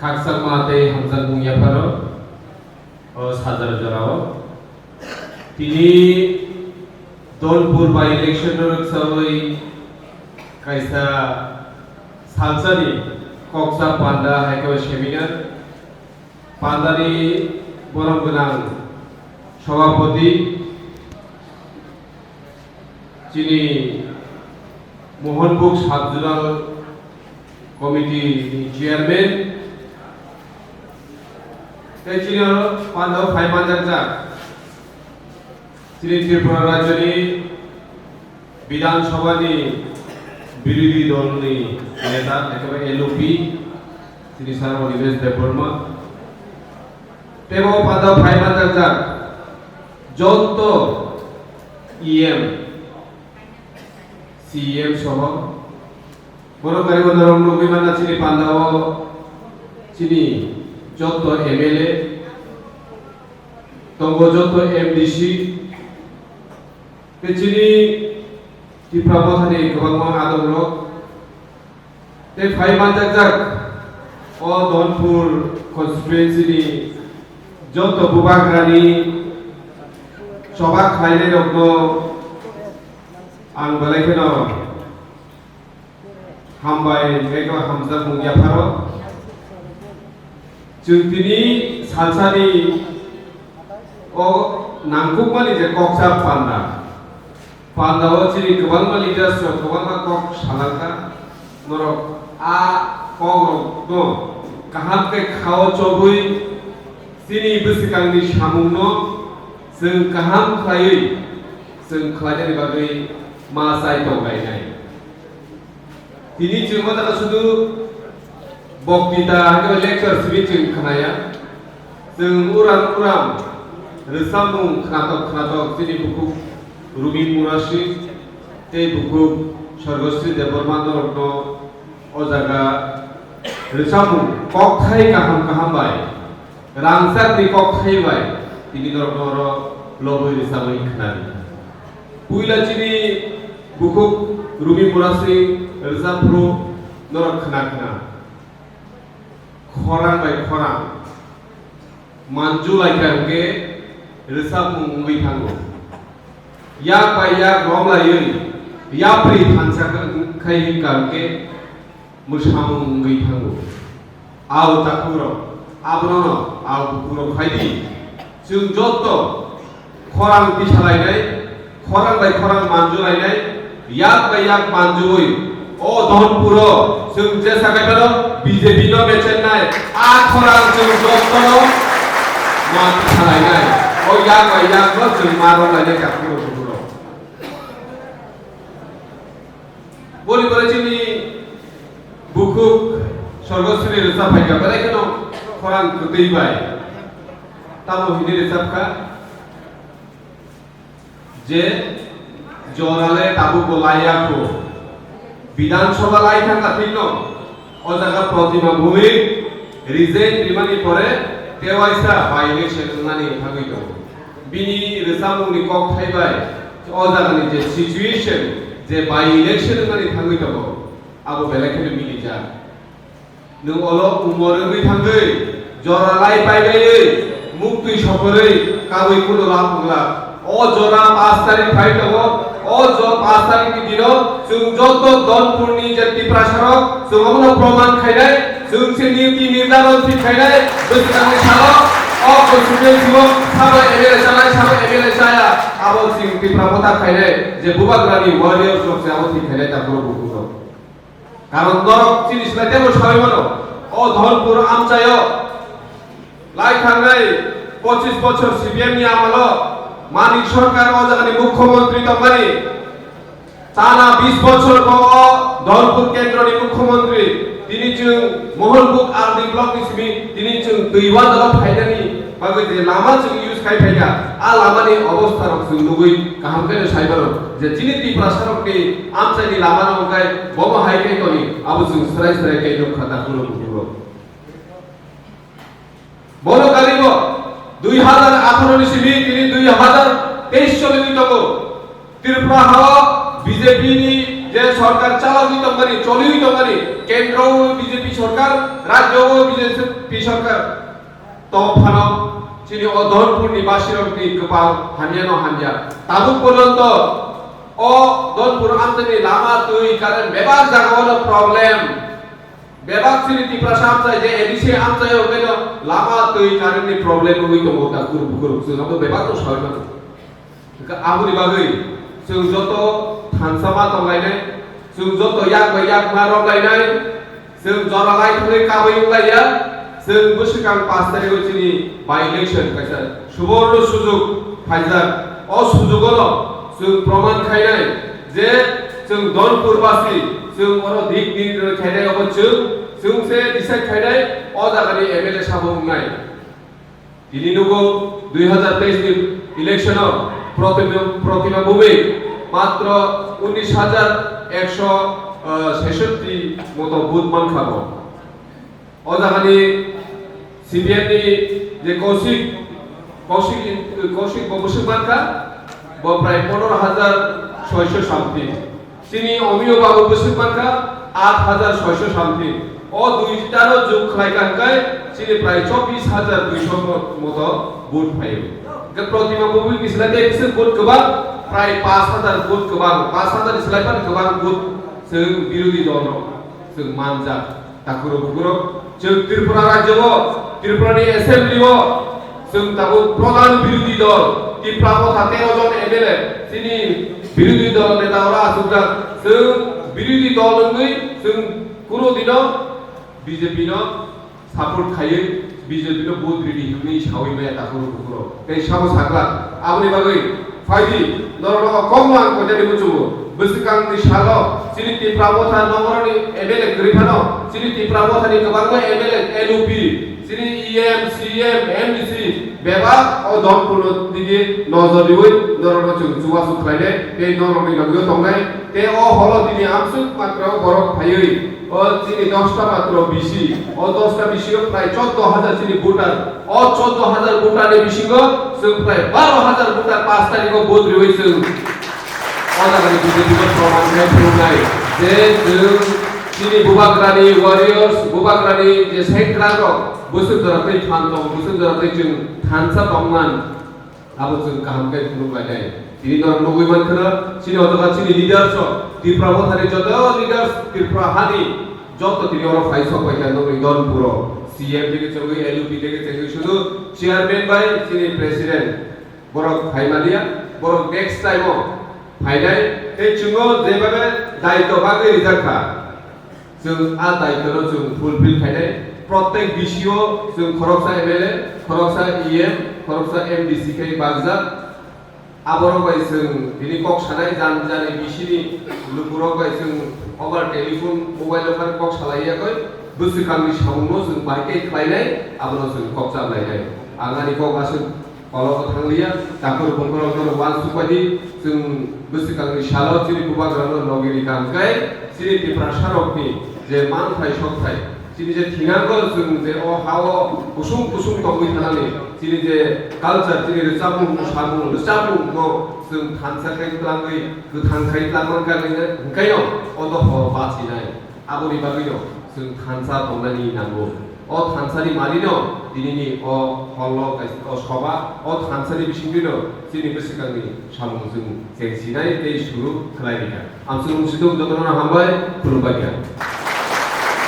kaksak mate hamzat mungya paro sajar jorao tini Donpur by election sawai kaisa salsani koksa panda haikawa seminar pandari borong genang সভাপতি যিনি মোহনবুক subdural committee chairman তিনি পান্ডব ফাইমানজাক তিনি ত্রিপুরা রাজ্যনি বিধানসভানি বিরোধী দলনি নেতা একেবারে এলওপি তিনি সারা নিবেশ দেববর্মা তেমন পান্ডব ফাইমানজাক যত ইএম সিএম সহ বড় কারিগর নবীমানা চিনি পান্ডাও চিনি যত এমএলএ তঙ্গ যত এমডিসি চিনি ত্রিপুরাথানি গোबां আদমরক তে ফাইমানজাক ও ধনপুর কনস্টিটুয়েন্সিনি যত বুবাগ্রানি সভা খাইলে রগ্ন आं बेलायखोनो हामबाय मेगा हामजा मुंगिया फारो जों दिनै सालसानि अ नांगौमानि जे कक्सा पान्डाव चिनि गोबां लिडार्स गोबां कक सालांका नरक आ कक दं काहामके खाव चबुई चिनि बिसिकांनि सामुंनो जों काहाम खायै जों खालायनायनि बागै मा साइटो गायनाय दिनै जों मा जागा शुधु बक्तिता एबा लेक्चार सिबिं खोनाया जों उराम रोजामुं खोनाथक दिनै बुकु रुबि मुरासि ते बुकु स्वर्गश्री देबबर्मा रत्न अ जागा रोजामुं ककथाय काहाम बाय रांसारनि ककथाय बाय दिनै रत्न लबय रोजामै खोनानि पुइला चिनि बुकुक रुबि मुरासि रोजाफ्रु नरक खोना खरां बाय खरां मानजु लायखांके रोजामुं मै थांगो याक बाय याक रम लायै याप्रि थानसाखै हिंकांके मोसामुं मै थांगो आव ताकुरो आब्रन आव बुकुरो फायदि जों जत्त खरां पिसालायनाय खरां बाय खरां मानजु लायनाय याक बाय याक मानजुयै अ धनपुरो जों जे सागायबानो बीजेपी नो बेचेननाय आ खरां जों जत्तनो मान पिसालायनाय अ याक बाय याक जों मारो लायनाय काकुरो बुकुरो बोली बोले चिनि बुकुक स्वर्गश्री रोजा फायगा बेलायखोनो खरां दैबाय तामो हिनि रोजाबखा जे जराले ताबु गलायाखो विधानसभा लाई थांगा थिनो ओ जागा प्रतिमा भूमि रिजेक्ट रिमानि परे तेवाइसा बाय इलेक्शन नानि थागैतो बिनि रोसामुनि कक थाइबाय ओ जागानि जे सिचुएशन जे बाय इलेक्शन नानि थागैतो आबो बेलेखनो मिलिजा नों अलो उमरगै थांगै जरालाय पाइबायै मुक्ति सफरै काबै कुनो लाफुंला ओ जरा 5 तारिख फाइट हो ओ जो 5 तारिख नि दिनो जों जत दनपुरनि जे टिप्रासारक जों हमनो प्रमाण खायनाय जों से नीति निर्धारण थि खायनाय बोसोरनि सालो ओ कन्स्टिट्युएन्सिव साबा एमएलए जानाय साबा एमएलए जाया आबो सिं टिप्रापता खायनाय जे बुबाग्रानि वारियर्स लक्ष्य आबो थि खायनाय ताबो बुकुरो कारण नरक जिनिसला तेबो साबायमनो ओ धनपुर आमचायो लाई थांनाय 25 বছর সিপিএম नि আমলো मानिक सरकार ओ जागानि मुख्यमंत्री तमानि ताना 20 বছর धनपुर केंद्रनि मुख्यमंत्री दिनै जों मोहनबुक आरडि ब्लक निसिमि दिनै जों दैवा दला फायनानि बागै जे लामा जों इउज खाय फायगा आ लामानि अवस्था रक जों नुगै गाहामखायनो साइबारो जे दिनै टिप्रासारकनि आमचाइनि लामा नगाय बमा हाइकै तनि आबो जों सराय कै खाता कुरो बुकुरो बनो गालिबो 2018 नि सिमि दिनै 2023 चलित त्रिपुरा हाव बीजेपी नि जे সরকার চালাবি তঙ্গানি চলিবি তঙ্গানি কেন্দ্র বিজেপি সরকার রাজ্য বিজেপি সরকার তফানো চিনি অধনপুর নিবাসী গোপাল হামিয়ানো হামিয়া তাবু পর্যন্ত ও দনপুর আমদানি লামা তুই কারণ বেবাক জায়গা হলো প্রবলেম বেবাক চিনি ত্রিপুরা আমচাই যে এডিসি আমচাই ওকেন লামা তুই কারণ প্রবলেম হই তো মোটা গুরু গুরু जों বেবাক তো সরকার আবুনি বাগৈ जों যত থানসামা তলাইনাय जों যত ইয়াক মা রলাইনাय जों জরালাই থৈ কাবৈ লাইয়া जों बोसोरगां 5 तारिखआव जोंनि बाय इलेक्शन कायसा सुबर्ण सुजुग फायजाक अ सुजुगल जों प्रमाण खायनाय जे जों दनपुरबासी जों अर दिक दिन खायनाय अब जों से डिसाइड खायनाय अ जागानि एमएलए साबुंनाय दिनै नगो 2023 नि इलेक्शनाव प्रतिमा भूमिक मात्र 19,166 मतो बुथ मानखाबो अ जागानि सीपीएम नि जे कौशिक बबुसुक मानखा ब प्राय 15,600 सामथिं सिनि अमिय बाबु बुसुक मानखा 8,600 सामथिं अ दुइटानो जुग खालायखांखाय सिनि प्राय 24,200 मतो बुथ फायो प्रतिमा भूमिक निसलाते बिसोर बुथ गोबां प्राय 5,000 बुथ गोबां 5,000 निसलायफान गोबां बुथ जों बिरोधी दल जों मानजा ताकुरो बुकुरो जों त्रिपुरा राज्यआव त्रिपुरानि एसेम्बलिआव जों दाबो प्रधान बिरोधी दल त्रिपुरा मथा 13 जन एमएलए जोंनि बिरोधी दल नेताफोरा आसुग्रा जों बिरोधी दल नङै जों कुनु दिनाव बिजेपिनो सापर्ट खायो बिजेपिनो भोट रेडी होनै सावैबाय ताकुरो बुकुरो बे साबो साग्ला आबनि बागै फाइदि नरनो कमलां कजानि बुचुबो बोसोरगांनि सालाव सिनि त्रिपुरा मथा नगरनि एमएलए ग्रिफानो सिनि त्रिपुरा मथानि गोबां एमएलए एलओपि सिनि इएम सीएम एमडीसी बेबा अ दनपुरनो दिगे नजर दिबै नरनो जुवा सुख्लायने बे नरनि नगयो तंनाय ते अ हलो दिनि आमसुक मात्र बरक फायै अ सिनि 10टा मात्र बिसि अ 10टा बिसियो प्राय 14,000 सिनि भोटार अ 14,000 भोटारनि बिसिगो जों प्राय 12,000 भोटार 5 तारिखआव भोट रिबै जों अजागानि बिजेपिखौ प्रमाण खालामनाय जे जों सिनि बुबाग्रानि वारियर्स बुबाग्रानि जे सेंग्रानो बोसोरजोराखै थांदों बोसोरजोराखै जों थानसा दंमान आबो जों गाहामखाय खुलुमलायनाय दिनै नर नगैमानखौनो सिनि अजागा सिनि लिडार्स त्रिपुरा मथानि जत लिडार्स त्रिपुरा हानि जत दिनै अर फाइसक बायथा नगै दनपुर सीएम থেকে চলগৈ এলওপি থেকে চলগৈ শুধু chairman by Sini president Borok ফাইমালিয়া Borok next time फायनाय ए जोङो जेबाबे दायित्व बागै रिजाखा जों आ दायित्वनो जों फुलफिल खायनाय प्रत्येक बिसियो जों खरकसा एमएलए खरकसा इएम खरकसा एमडीसी खाय बागजा आबरक बाय जों दिनै कक सानाय जानि बिसिनि लुपुरक बाय जों अभार टेलिफोन मोबाइल अफार कक सालायाखै बोसोरगांनि सावनो जों बायकै खायनाय आबरक जों कक जालायनाय आंगानि कक आसो कलक थांलिया ताकुर बंगरक वान सुपादि जों बोसोरगांनि सालाव सिनि बुबाग्रानो नगिरि गांखाय सिनि त्रिपुरा सारकनि जे मानथाय सकथाय सिनि जे थिनांगौ जों जे अ हाव कुसुम तंगै थानानै सिनि जे कालचार सिनि रोजाबुं न जों थानसाखाय खालामै गोथांखाय खालामन गानैनो ओंखायनो अदह बासिनाय आबनि बागैनो जों थानसा दंनायनि नांगौ अ थानसानि मानिनो दिनैनि अ हल सभा अ थानसानि बिसिंदिनो सिनि बोसोरगांनि सामुं जों जेंसिनाय दै सुरु खालायनाय आं सुलुंसिदों जतन हामबाय खुलुमबाय।